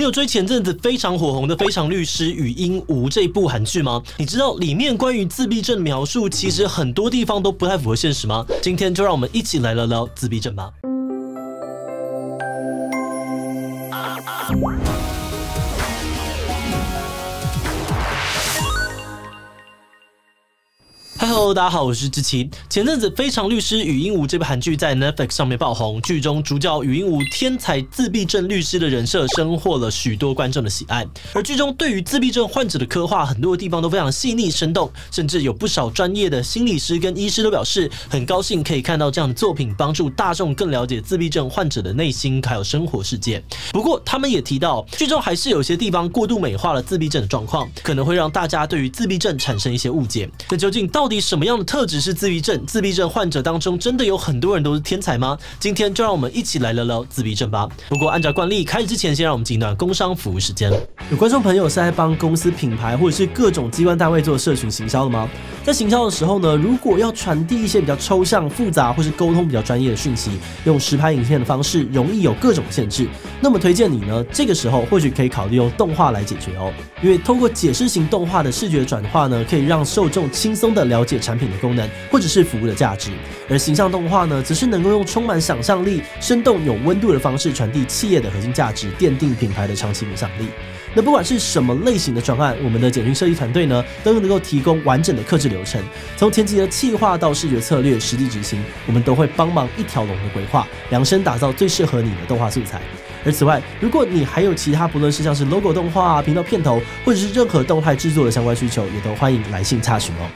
你有追前阵子非常火红的《非常律师禹英禑》这一部韩剧吗？你知道里面关于自闭症的描述其实很多地方都不太符合现实吗？今天就让我们一起来聊聊自闭症吧。Hello， 大家好，我是志奇。前阵子《非常律师禹英禑》这部韩剧在 Netflix 上面爆红，剧中主角禹英禑天才自闭症律师的人设深获了许多观众的喜爱。而剧中对于自闭症患者的刻画，很多的地方都非常细腻生动，甚至有不少专业的心理师跟医师都表示，很高兴可以看到这样的作品，帮助大众更了解自闭症患者的内心还有生活世界。不过，他们也提到，剧中还是有些地方过度美化了自闭症的状况，可能会让大家对于自闭症产生一些误解。那究竟到底什么样的特质是自闭症？自闭症患者当中真的有很多人都是天才吗？今天就让我们一起来聊聊自闭症吧。不过按照惯例，开始之前先让我们进一段工商服务时间。有观众朋友是在帮公司品牌或者是各种机关单位做社群行销的吗？在行销的时候呢，如果要传递一些比较抽象、复杂或是沟通比较专业的讯息，用实拍影片的方式容易有各种限制。那么推荐你呢，这个时候或许可以考虑用动画来解决哦，因为透过解释型动画的视觉转化呢，可以让受众轻松的了解产品的功能或者是服务的价值，而形象动画呢，则是能够用充满想象力、生动有温度的方式传递企业的核心价值，奠定品牌的长期影响力。那不管是什么类型的专案，我们的简讯设计团队呢，都能够提供完整的客制流程，从前期的企划到视觉策略、实际执行，我们都会帮忙一条龙的规划，量身打造最适合你的动画素材。而此外，如果你还有其他不论是像是 logo 动画、频道片头，或者是任何动态制作的相关需求，也都欢迎来信洽询哦。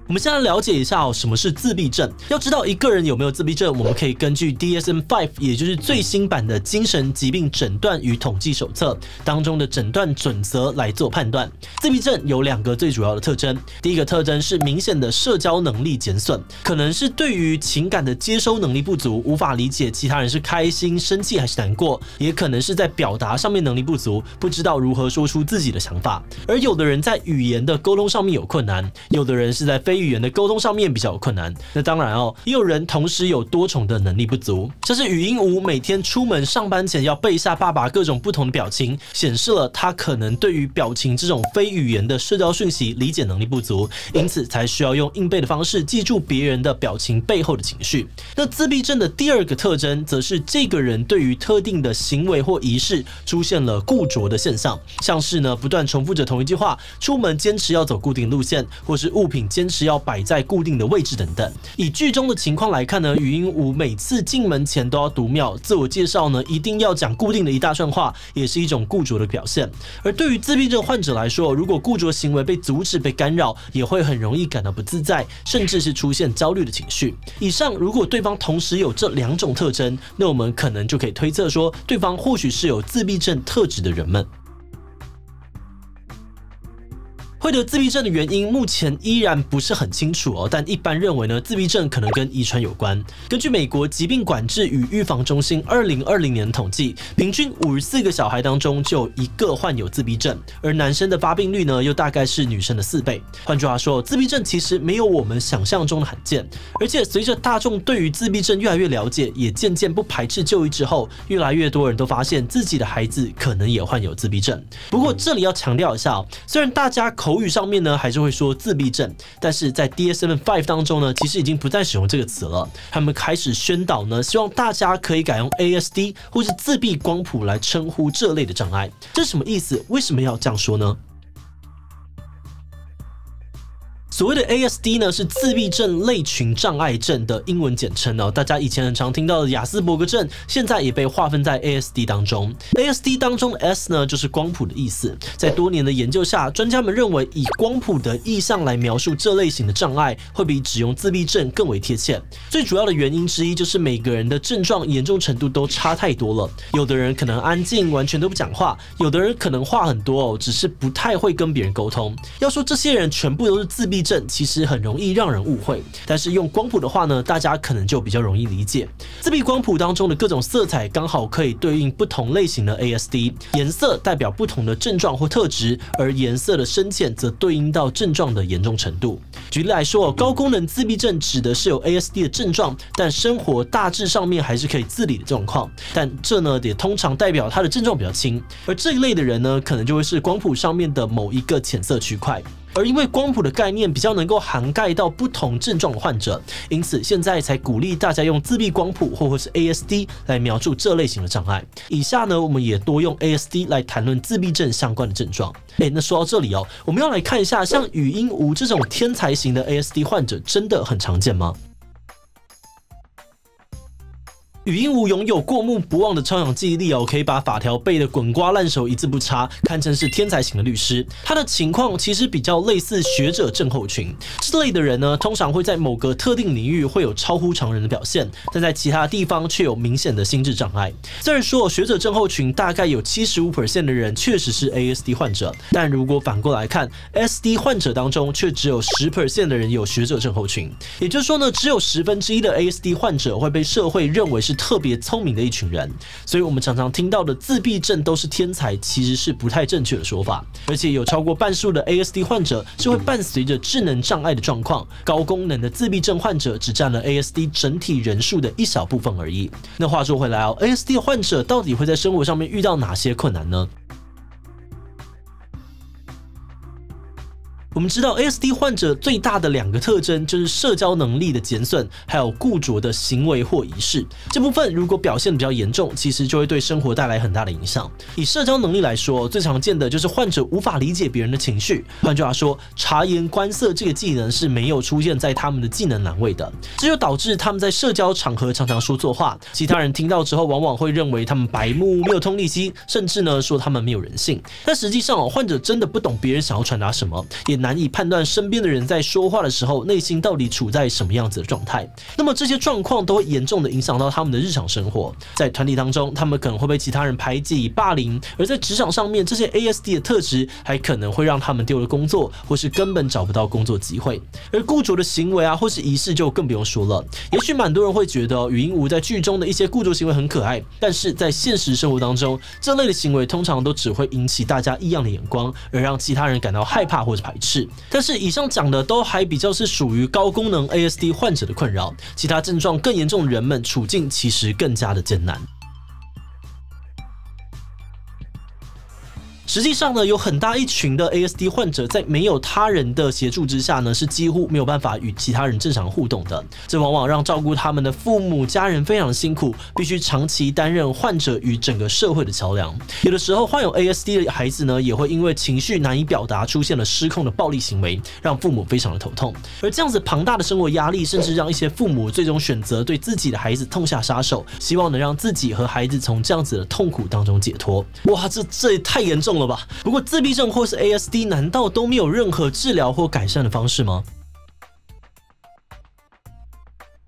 我们先来了解一下什么是自闭症。要知道一个人有没有自闭症，我们可以根据 DSM-5， 也就是最新版的精神疾病诊断与统计手册当中的诊断准则来做判断。自闭症有两个最主要的特征，第一个特征是明显的社交能力减损，可能是对于情感的接收能力不足，无法理解其他人是开心、生气还是难过，也可能是在表达上面能力不足，不知道如何说出自己的想法。而有的人在语言的沟通上面有困难，有的人是在非语言的沟通上面比较有困难。那当然哦，也有人同时有多重的能力不足，像是禹英禑每天出门上班前要背下爸爸各种不同的表情，显示了他可能对于表情这种非语言的社交讯息理解能力不足，因此才需要用硬背的方式记住别人的表情背后的情绪。那自闭症的第二个特征，则是这个人对于特定的行为或仪式出现了固着的现象，像是呢不断重复着同一句话，出门坚持要走固定路线，或是物品坚持要摆在固定的位置等等。以剧中的情况来看呢，禹英禑每次进门前都要读秒，自我介绍呢一定要讲固定的一大串话，也是一种固着的表现。而对于自闭症患者来说，如果固着行为被阻止、被干扰，也会很容易感到不自在，甚至是出现焦虑的情绪。以上如果对方同时有这两种特征，那我们可能就可以推测说，对方或许是有自闭症特质的人们。会得自闭症的原因目前依然不是很清楚哦，但一般认为呢，自闭症可能跟遗传有关。根据美国疾病管制与预防中心2020年的统计，平均54个小孩当中就有1个患有自闭症，而男生的发病率呢，又大概是女生的4倍。换句话说，自闭症其实没有我们想象中的罕见，而且随着大众对于自闭症越来越了解，也渐渐不排斥就医之后，越来越多人都发现自己的孩子可能也患有自闭症。不过这里要强调一下哦，虽然大家口语上面呢还是会说自闭症，但是在 DSM-5 当中呢，其实已经不再使用这个词了。他们开始宣导呢，希望大家可以改用 ASD 或是自闭光谱来称呼这类的障碍。这是什么意思？为什么要这样说呢？所谓的 ASD 呢，是自闭症类群障碍症的英文简称哦。大家以前很常听到的亚斯伯格症，现在也被划分在 ASD 当中。ASD 当中的 S 呢，就是光谱的意思。在多年的研究下，专家们认为以光谱的意象来描述这类型的障碍，会比只用自闭症更为贴切。最主要的原因之一就是每个人的症状严重程度都差太多了。有的人可能安静，完全都不讲话；有的人可能话很多哦，只是不太会跟别人沟通。要说这些人全部都是自闭症症其实很容易让人误会，但是用光谱的话呢，大家可能就比较容易理解。自闭光谱当中的各种色彩刚好可以对应不同类型的 ASD， 颜色代表不同的症状或特质，而颜色的深浅则对应到症状的严重程度。举例来说，高功能自闭症指的是有 ASD 的症状，但生活大致上面还是可以自理的状况，但这呢也通常代表他的症状比较轻，而这一类的人呢，可能就会是光谱上面的某一个浅色区块。而因为光谱的概念比较能够涵盖到不同症状的患者，因此现在才鼓励大家用自闭光谱或是 ASD 来描述这类型的障碍。以下呢，我们也多用 ASD 来谈论自闭症相关的症状。那说到这里我们要来看一下，像语音无这种天才型的 ASD 患者，真的很常见吗？语音无拥有过目不忘的超强记忆力可以把法条背得滚瓜烂熟，一字不差，堪称是天才型的律师。他的情况其实比较类似学者症候群，这类的人呢，通常会在某个特定领域会有超乎常人的表现，但在其他地方却有明显的心智障碍。虽然说学者症候群大概有 75% 的人确实是 ASD 患者，但如果反过来看 ，ASD 患者当中却只有 10% 的人有学者症候群，也就是说呢，只有1/10的 ASD 患者会被社会认为是特别聪明的一群人，所以我们常常听到的自闭症都是天才，其实是不太正确的说法。而且有超过半数的 ASD 患者是会伴随着智能障碍的状况，高功能的自闭症患者只占了 ASD 整体人数的一小部分而已。那话说回来ASD 的患者到底会在生活上面遇到哪些困难呢？我们知道 ASD 患者最大的2个特征就是社交能力的减损，还有固着的行为或仪式。这部分如果表现得比较严重，其实就会对生活带来很大的影响。以社交能力来说，最常见的就是患者无法理解别人的情绪。换句话说，察言观色这个技能是没有出现在他们的技能栏位的，这就导致他们在社交场合常常说错话，其他人听到之后往往会认为他们白目、没有同理心，甚至呢说他们没有人性。但实际上患者真的不懂别人想要传达什么，也难以判断身边的人在说话的时候内心到底处在什么样子的状态。那么这些状况都会严重的影响到他们的日常生活。在团体当中，他们可能会被其他人排挤、霸凌；而在职场上面，这些 ASD 的特质还可能会让他们丢了工作，或是根本找不到工作机会。而固着的行为或是仪式就更不用说了。也许蛮多人会觉得语音无在剧中的一些固着行为很可爱，但是在现实生活当中，这类的行为通常都只会引起大家异样的眼光，而让其他人感到害怕或是排斥。但是以上讲的都还比较是属于高功能 ASD 患者的困扰，其他症状更严重的人们处境其实更加的艰难。实际上呢，有很大一群的 ASD 患者在没有他人的协助之下呢，是几乎没有办法与其他人正常互动的。这往往让照顾他们的父母、家人非常的辛苦，必须长期担任患者与整个社会的桥梁。有的时候，患有 ASD 的孩子呢，也会因为情绪难以表达，出现了失控的暴力行为，让父母非常的头痛。而这样子庞大的生活压力，甚至让一些父母最终选择对自己的孩子痛下杀手，希望能让自己和孩子从这样子的痛苦当中解脱。哇，这也太严重了吧！不过自闭症或是 ASD 难道都没有任何治疗或改善的方式吗？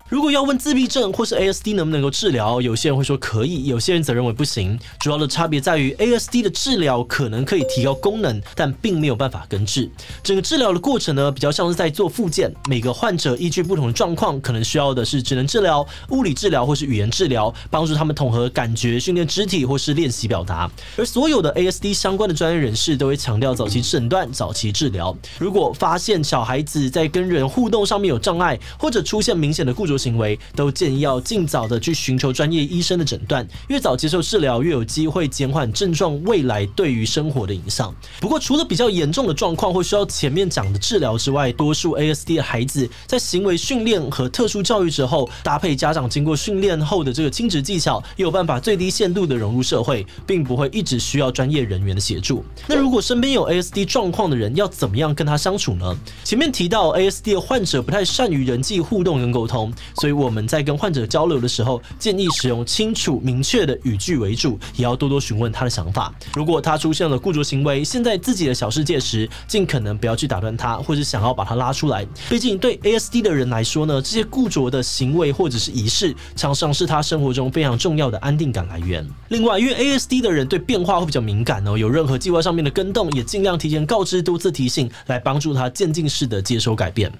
如果要问自闭症或是 ASD 能不能够治疗，有些人会说可以，有些人则认为不行。主要的差别在于 ASD 的治疗可能可以提高功能，但并没有办法根治。整个治疗的过程呢，比较像是在做复健。每个患者依据不同的状况，可能需要的是职能治疗、物理治疗或是语言治疗，帮助他们统合感觉、训练肢体或是练习表达。而所有的 ASD 相关的专业人士都会强调早期诊断、早期治疗。如果发现小孩子在跟人互动上面有障碍，或者出现明显的固着行为，都建议要尽早的去寻求专业医生的诊断，越早接受治疗，越有机会减缓症状未来对于生活的影响。不过，除了比较严重的状况或需要前面讲的治疗之外，多数 ASD 的孩子在行为训练和特殊教育之后，搭配家长经过训练后的这个亲职技巧，也有办法最低限度的融入社会，并不会一直需要专业人员的协助。那如果身边有 ASD 状况的人，要怎么样跟他相处呢？前面提到 ASD 的患者不太善于人际互动跟沟通，所以我们在跟患者交流的时候，建议使用清楚明确的语句为主，也要多多询问他的想法。如果他出现了固着行为，陷在自己的小世界时，尽可能不要去打断他，或是想要把他拉出来。毕竟对 ASD 的人来说呢，这些固着的行为或者是仪式，常常是他生活中非常重要的安定感来源。另外，因为 ASD 的人对变化会比较敏感哦，有任何计划上面的更动，也尽量提前告知，多次提醒，来帮助他渐进式的接收改变。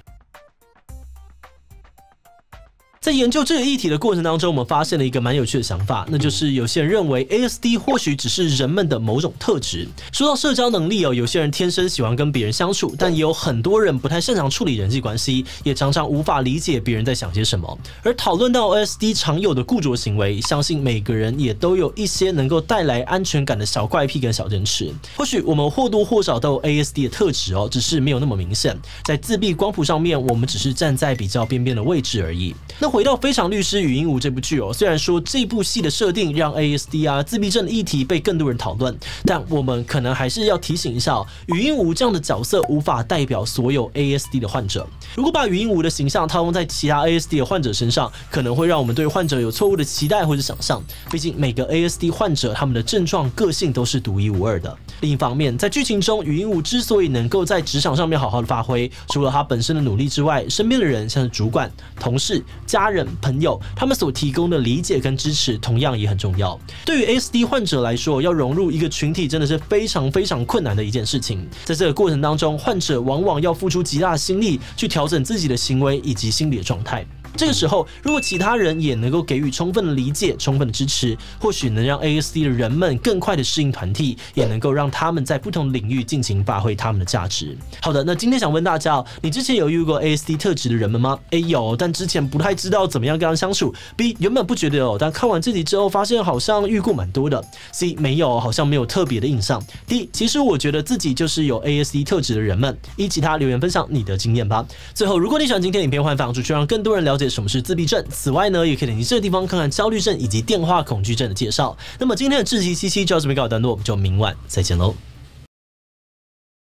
在研究这个议题的过程当中，我们发现了一个蛮有趣的想法，那就是有些人认为 ASD 或许只是人们的某种特质。说到社交能力哦，有些人天生喜欢跟别人相处，但也有很多人不太擅长处理人际关系，也常常无法理解别人在想些什么。而讨论到 ASD 常有的固着行为，相信每个人也都有一些能够带来安全感的小怪癖跟小坚持。或许我们或多或少都有 ASD 的特质哦，只是没有那么明显。在自闭光谱上面，我们只是站在比较边边的位置而已。那回到《非常律师与鹦鹉》这部剧哦，虽然说这部戏的设定让 ASD 自闭症的议题被更多人讨论，但我们可能还是要提醒一下语音无这样的角色无法代表所有 ASD 的患者。如果把语音无的形象套用在其他 ASD 的患者身上，可能会让我们对患者有错误的期待或者想象。毕竟每个 ASD 患者他们的症状、个性都是独一无二的。另一方面，在剧情中，语音无之所以能够在职场上面好好的发挥，除了他本身的努力之外，身边的人像是主管、同事、家人、朋友，他们所提供的理解跟支持同样也很重要。对于 ASD 患者来说，要融入一个群体真的是非常非常困难的一件事情。在这个过程当中，患者往往要付出极大的心力去调整自己的行为以及心理的状态。这个时候，如果其他人也能够给予充分的理解、充分的支持，或许能让 ASD 的人们更快的适应团体，也能够让他们在不同领域尽情发挥他们的价值。好的，那今天想问大家你之前有遇过 ASD 特质的人们吗？ A 有，但之前不太知道怎么样跟他相处。 B 原本不觉得有，但看完这集之后发现好像遇过蛮多的。 C 没有，好像没有特别的印象。 D 其实我觉得自己就是有 ASD 特质的人们。依其他留言分享你的经验吧。最后，如果你喜欢今天的影片，欢迎分享出去，让更多人了解什么是自闭症。此外呢，也可以点击这个地方看看焦虑症以及电话恐惧症的介绍。那么今天的志祺七七就到这边告一段落，我们就明晚再见喽。